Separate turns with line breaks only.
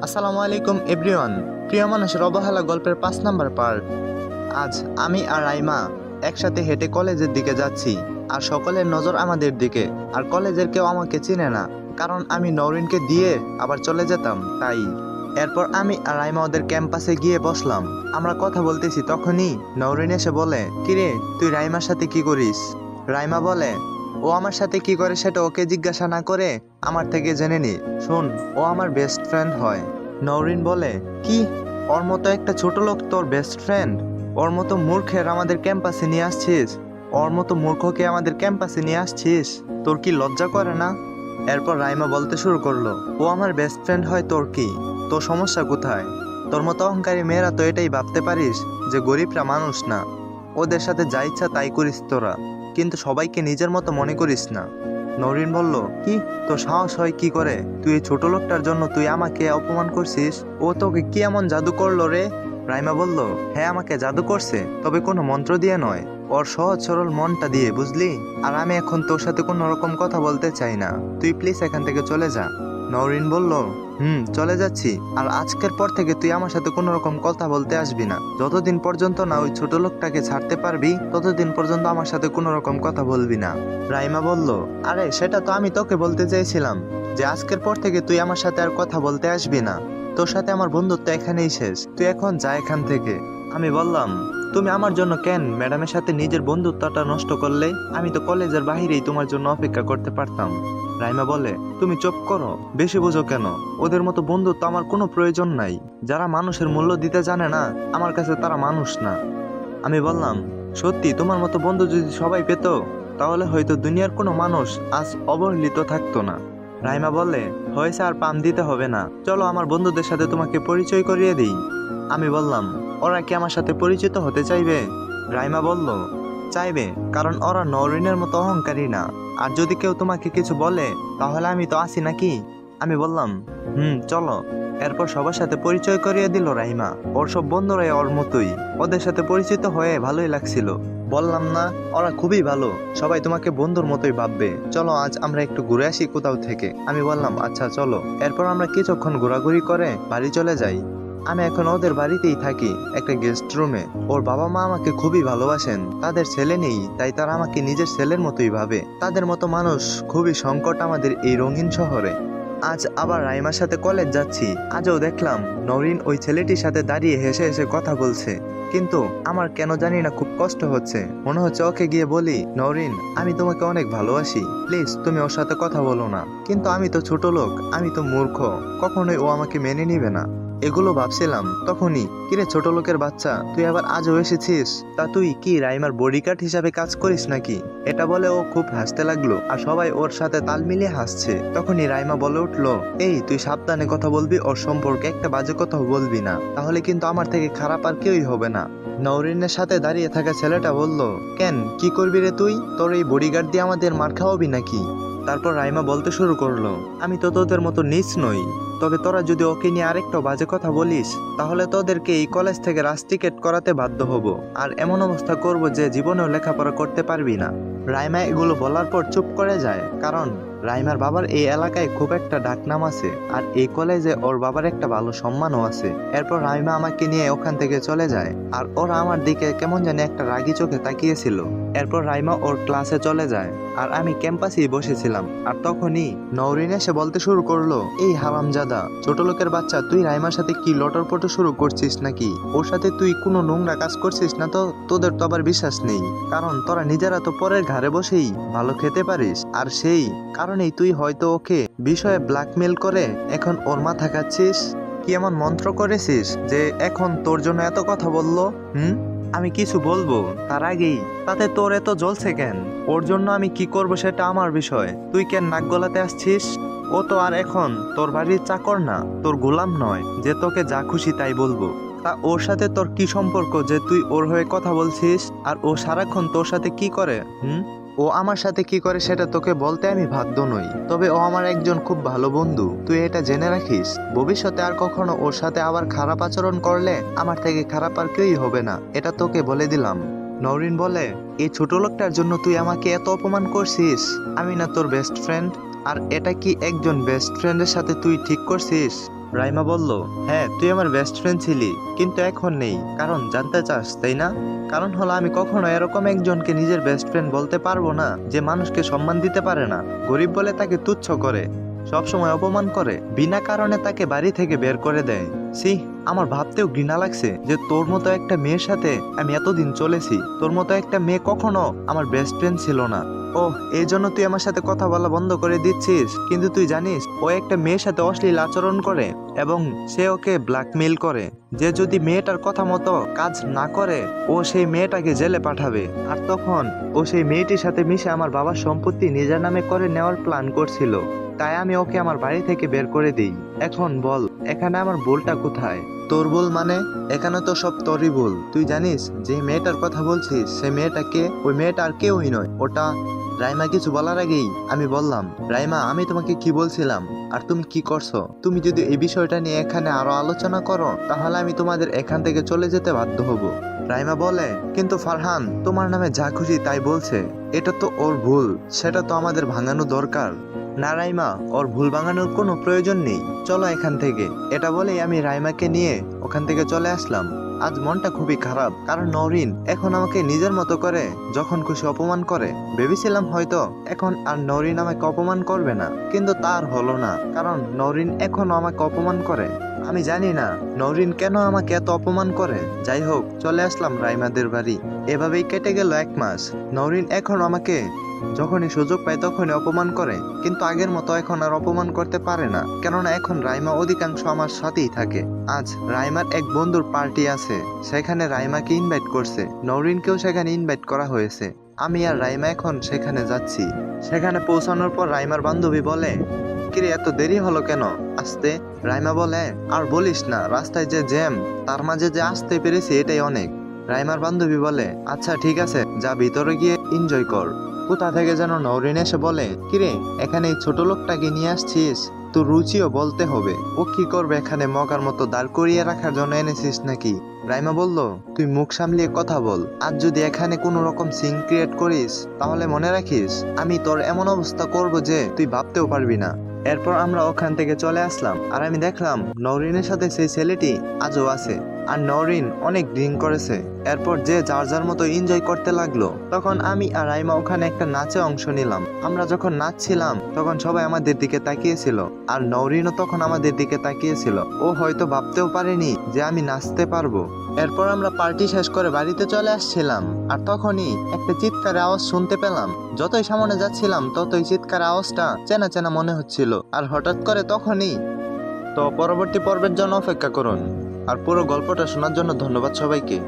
আসসালামু আলাইকুম এভরিওয়ান। প্রিয় মানুষের অবহেলা গল্পের 5 নম্বর পার্ট। আজ আমি আর রাইমা একসাথে হেঁটে কলেজের দিকে যাচ্ছি, আর সকলের নজর আমাদের দিকে। আর কলেজের কেউ আমাকে চিনে না, কারণ আমি নওরিনকে দিয়ে আবার চলে যেতাম তাই। এরপর আমি আর রাইমা ওদের ক্যাম্পাসে গিয়ে বসলাম। আমরা কথা বলতেছি, তখনই নওরিন এসে বলে, কিরে তুই রাইমার সাথে কি করিস? রাইমা বলে, ও আমার সাথে কি করে সেটা ওকে জিজ্ঞাসা না করে আমার থেকে জেনে নি। শোন, ও আমার বেস্ট ফ্রেন্ড হয়। নওরিন বলে, কি? ওর মতো একটা ছোট লোক তোর বেস্ট ফ্রেন্ড? ওর মতো মূর্খের আমাদের ক্যাম্পাসে নিয়ে আসছিস? ওর মতো মূর্খকে আমাদের ক্যাম্পাসে নিয়ে আসছিস? তোর কি লজ্জা করে না? এরপর রাইমা বলতে শুরু করলো, ও আমার বেস্ট ফ্রেন্ড হয় তোর কি? তোর সমস্যা কোথায়? তোর মতো অহংকারী মেয়েরা তো এটাই ভাবতে পারিস যে গরিবরা মানুষ না, ওদের সাথে যা ইচ্ছা তাই করিস তোরা, কিন্তু সবাইকে নিজের মতো মনে করিস না। নরিন বলল, কি তোর সাহস হয় কি করে? তুই এই ছোট লোকটার জন্য তুই আমাকে অপমান করছিস? ও তোকে কি এমন জাদু করলো রে? রাইমা বলল, হ্যাঁ আমাকে জাদু করছে, তবে কোনো মন্ত্র দিয়ে নয়, ওর সহজ সরল মনটা দিয়ে, বুঝলি? আর আমি এখন তোর সাথে কোনো রকম কথা বলতে চাই না, তুই প্লিজ এখান থেকে চলে যা। নওরিন বলল, চলে যাচ্ছি, আর আজকের পর থেকে তুই আমার সাথে কোনো রকম কথা বলতে আসবি না। যতদিন পর্যন্ত না ওই ছোট লোকটাকে ছাড়তে পারবি, ততদিন পর্যন্ত আমার সাথে কোনো রকম কথা বলবি না। রাইমা বলল, আরে সেটা তো আমি তোকে বলতে চেয়েছিলাম, যে আজকের পর থেকে তুই আমার সাথে আর কথা বলতে আসবি না। তোর সাথে আমার বন্ধুত্ব এখানেই শেষ, তুই এখন যা এখান থেকে। আমি বললাম, তুমি আমার জন্য কেন ম্যাডামের সাথে নিজের বন্ধুত্বটা নষ্ট করলে? আমি তো কলেজের বাহিরেই তোমার জন্য অপেক্ষা করতে পারতাম। রাইমা বলে, তুমি চুপ করো, বেশি বোঝো কেন? ওদের মতো বন্ধুত্ব আমার কোনো প্রয়োজন নাই। যারা মানুষের মূল্য দিতে জানে না, আমার কাছে তারা মানুষ না। আমি বললাম, সত্যি তোমার মতো বন্ধু যদি সবাই পেত, তাহলে হয়তো দুনিয়ার কোনো মানুষ আজ অবহেলিত থাকতো না। রাইমা বলে, হয়েছে, আর পাম দিতে হবে না, চলো আমার বন্ধুদের সাথে তোমাকে পরিচয় করিয়ে দিই। আমি বললাম, ওরা কি আমার সাথে পরিচিত হতে চাইবে? রাইমা বলল, চাইবে, কারণ ওরা নওরিনের মতো অহংকারী না। আর যদি কেউ তোমাকে কিছু বলে, তাহলে আমি তো আছি নাকি? আমি বললাম, চলো। এরপর সবার সাথে পরিচয় করিয়ে দিল রাইমা। ওর সব বন্ধুরাই ওর মতোই, ওদের সাথে পরিচিত হয়ে ভালোই লাগছিল। বললাম না, ওরা খুবই ভালো, সবাই তোমাকে বন্ধুর মতোই ভাববে। চলো আজ আমরা একটু ঘুরে আসি কোথাও থেকে। আমি বললাম, আচ্ছা চলো। এরপর আমরা কিছুক্ষণ ঘোরাঘুরি করে বাড়ি চলে যাই। আমি এখন ওদের বাড়িতেই থাকি, একটা গেস্ট রুমে। ওর বাবা মা আমাকে খুবই ভালোবাসেন, তাদের ছেলে নেই, তাই তারা আমাকে নিজের ছেলের মতোই ভাবে। তাদের মতো মানুষ খুবই সংকট আমাদের এই রঙিন শহরে। আজ আবার রাইমার সাথে কলেজ যাচ্ছি। আজও দেখলাম নওরিন ওই ছেলেটির সাথে দাঁড়িয়ে হেসে হেসে কথা বলছে, কিন্তু আমার কেন জানি না খুব কষ্ট হচ্ছে। মনে হচ্ছে ওকে গিয়ে বলি, নওরিন আমি তোমাকে অনেক ভালোবাসি, প্লিজ তুমি ওর সাথে কথা বলো না। কিন্তু আমি তো ছোট লোক, আমি তো মূর্খ, কখনোই ও আমাকে মেনে নিবে না। এগুলো ভাবছিলাম, তখনই, কিরে ছোট লোকের বাচ্চা, তুই আবার আজও এসেছিস? তা তুই কি রাইমার বডিগার্ড হিসাবে কাজ করিস নাকি? এটা বলে ও খুব হাসতে লাগলো, আর সবাই ওর সাথে তাল মিলিয়ে হাসছে। তখনই রাইমা বলে উঠলো, এই তুই সাবধানে কথা বলবি, ওর সম্পর্কে একটা বাজে কথা বলবি না, তাহলে কিন্তু আমার থেকে খারাপ আর কেউই হবে না। নওরিনের সাথে দাঁড়িয়ে থাকা ছেলেটা বলল, কেন, কি করবি রে তুই? তোর এই বডিগার্ড দিয়ে আমাদের মার খাওয়াবি নাকি? তারপর রাইমা বলতে শুরু করলো, আমি তো তোদের মতো নীচ নই, তবে তোরা যদি ওকে নিয়ে আরেকটা বাজে কথা বলিস, তাহলে তোদেরকে এই কলেজ থেকে রাস্টিকেট করাতে বাধ্য হব, আর এমন অবস্থা করব যে জীবনেও লেখাপড়া করতে পারবি না। রাইমা এগুলো বলার পর চুপ করে যায়, কারণ রাইমার বাবার এই এলাকায় খুব একটা ডাকনাম আছে, আর এই কলেজে ওর বাবার একটা ভালো সম্মানও আছে। এরপর রাইমা আমাকে নিয়ে ওখান থেকে চলে যায়, আর ওরা আমার দিকে কেমন জানি একটা রাগি চোখে তাকিয়েছিল। এরপর রাইমা ওর ক্লাসে চলে যায়, আর আমি ক্যাম্পাসেই বসেছিলাম। আর তখনই নওরিন এসে বলতে শুরু করলো, এই হারামজাদা ছোট লোকের বাচ্চা, তুই রাইমার সাথে কি লটরপটো শুরু করছিস নাকি? ওর সাথে তুই কোনো নোংরা কাজ করছিস না তো? তোদের তো আবার বিশ্বাস নেই, কারণ তোরা নিজেরা তো পরের ঘাড়ে বসেই ভালো খেতে পারিস, আর সেই কারণেই তুই হয়তো ওকে বিষয়ে ব্ল্যাকমেল করে এখন ওর মাথা খাচ্ছিস। কি এমন মন্ত্র করেছিস যে এখন তোর জন্য এত কথা বললো? আমি কিছু বলবো তার আগেই তাতে তোর এত জ্বলছে কেন? ওর জন্য আমি কি করব সেটা আমার বিষয়, তুই কেন নাক গলাতে আসছিস? ও তো আর এখন তোর বাড়ির চাকর না, তোর গোলাম নয় যে তোকে যা খুশি তাই বলবো। তা ওর সাথে তোর কি সম্পর্ক যে তুই ওর হয়ে কথা বলছিস? আর ও সারাক্ষণ তোর সাথে কি করে? ও আমার সাথে কি করে সেটা তোকে বলতে আমি বাধ্য নই, তবে ও আমার একজন খুব ভালো বন্ধু, তুই এটা জেনে রাখিস। ভবিষ্যতে আর কখনো ওর সাথে আবার খারাপ আচরণ করলে আমার থেকে খারাপ আর কেউই হবে না, এটা তোকে বলে দিলাম। নওরিন বলে, এই ছোট লোকটার জন্য তুই আমাকে এত অপমান করছিস? আমি না তোর বেস্ট ফ্রেন্ড? আর এটা কি একজন বেস্ট ফ্রেন্ডের সাথে তুই ঠিক করছিস? রাইমা বলল, হ্যাঁ তুই আমার বেস্ট ফ্রেন্ড ছিলি, কিন্তু এখন নেই। কারণ জানতে চাস তাই না? কারণ হলো আমি কখনো এরকম একজনকে নিজের বেস্ট ফ্রেন্ড বলতে পারবো না যে মানুষকে সম্মান দিতে পারে না, গরিব বলে তাকে তুচ্ছ করে, সবসময় অপমান করে, বিনা কারণে তাকে বাড়ি থেকে বের করে দেয়। সি, আমার ভাবতেও ঘৃণা লাগছে যে তোর মতো একটা মেয়ের সাথে আমি এতদিন চলেছি। তোর মতো একটা মেয়ে কখনো আমার বেস্ট ফ্রেন্ড ছিল না। ও, এই জন্য তুই আমার সাথে কথা বলা বন্ধ করে দিচ্ছিস? কিন্তু তুই জানিস ও একটা মেয়ের সাথে অশ্লীল আচরণ করে এবং সে ওকে ব্ল্যাকমেইল করে যে যদি মেয়েটার কথা মতো কাজ না করে ও সেই মেয়েটাকে জেলে পাঠাবে। আর তখন ও সেই মেয়েটির সাথে মিশে আমার বাবার সম্পত্তি নিজের নামে করে নেওয়ার প্ল্যান করছিল। তাই আমি ওকে আমার বাড়ি থেকে বের করে দিই। এখন বল, এখানে আমার ভুলটা কোথায়? তোর ভুল মানে? এখানে তো সব তোরই ভুল। তুই জানিস যে মেয়েটার কথা বলছিস সে মেয়েটাকে? ওই মেয়েটা আর কেউই নয়, ওটা রাইমা। কিছু বলার আগেই আমি বললাম, রাইমা আমি তোমাকে কি বলছিলাম আর তুমি কি করছো? তুমি যদি এই বিষয়টা নিয়ে এখানে আরো আলোচনা করো তাহলে আমি তোমাদের এখান থেকে চলে যেতে বাধ্য হব। রাইমা বলে, কিন্তু ফারহান তোমার নামে যা খুশি তাই বলছে, এটা তো ওর ভুল, সেটা তো আমাদের ভাঙানো দরকার। না রাইমা, ওর ভুল ভাঙানোর কোনো প্রয়োজন নেই, চলো এখান থেকে। এটা বলেই আমি রাইমাকে নিয়ে ওখান থেকে চলে আসলাম। আজ মনটা খুবই খারাপ, কারণ নওরিন এখন আমাকে নিজের মতো করে যখন খুশি অপমান করে। ভেবেছিলাম হয়তো এখন আর নওরিন আমাকে অপমান করবে না, কিন্তু তার হলো না, কারণ নওরিন এখনো আমাকে অপমান করে। আমি জানি না নওরিন কেন আমাকে এত অপমান করে। যাই হোক, চলে আসলাম রাইমাদের বাড়ি। এভাবেই কেটে গেল 1 মাস। নওরিন এখন আমাকে যখনই সুযোগ পায় তখনই অপমান করে, কিন্তু আগের মতো এখন আর অপমান করতে পারে না, কেননা এখন রাইমা অধিকাংশ আমার সাথেই থাকে। আজ রাইমার এক বন্ধুর পার্টি আছে, সেখানে রাইমাকে ইনভাইট করছে, নওরিনকেও সেখানে ইনভাইট করা হয়েছে। আমি আর রাইমা এখন সেখানে যাচ্ছি। সেখানে পৌঁছানোর পর রাইমার বান্ধবী বলে, কিরে এত দেরি হলো কেন আসতে? রাইমা বলে, আর বলিস না, রাস্তায় যে জ্যাম, তার মাঝে যে আসতে পেরেছি এটাই অনেক। রাইমার বান্ধবী বলে, আচ্ছা ঠিক আছে, যা ভিতরে গিয়ে এনজয় কর। কোথা থেকে যেন নওরিন এসে বলে, কিরে এখানে এই ছোট লোকটাকে নিয়ে আসছিস? তোর রুচিও বলতে হবে, ও কি করবে এখানে? মগার মতো দাঁড় করিয়ে রাখার জন্য এনেছিস নাকি? রাইমা বলল, তুই মুখ সামলিয়ে কথা বল। আজ যদি এখানে কোনো রকম সিন ক্রিয়েট করিস তাহলে মনে রাখিস আমি তোর এমন অবস্থা করব যে তুই ভাবতেও পারবি না। এরপর আমরা ওখান থেকে চলে আসলাম, আর আমি দেখলাম নওরিনের সাথে সেই ছেলেটি আজও আছে, আর নওরিন অনেক ড্রিঙ্ক করেছে। এরপর যে যার যার মতো এনজয় করতে লাগলো। তখন আমি আর রাইমা ওখানে একটা নাচে অংশ নিলাম। আমরা যখন নাচছিলাম তখন সবাই আমাদের দিকে তাকিয়েছিল, আর নওরিনও তখন আমাদের দিকে তাকিয়েছিল। ও হয়তো ভাবতেও পারেনি যে আমি নাচতে পারবো। এরপর আমরা পার্টি শেষ করে বাড়িতে চলে আসছিলাম, আর তখনই একটা চিৎকারের আওয়াজ শুনতে পেলাম। যতই সামনে যাচ্ছিলাম ততই চিৎকারের আওয়াজটা চেনা চেনা মনে হচ্ছিল, আর হঠাৎ করে তখনই। তো পরবর্তী পর্বের জন্য অপেক্ষা করুন, আর পুরো গল্পটা শোনার জন্য ধন্যবাদ সবাইকে।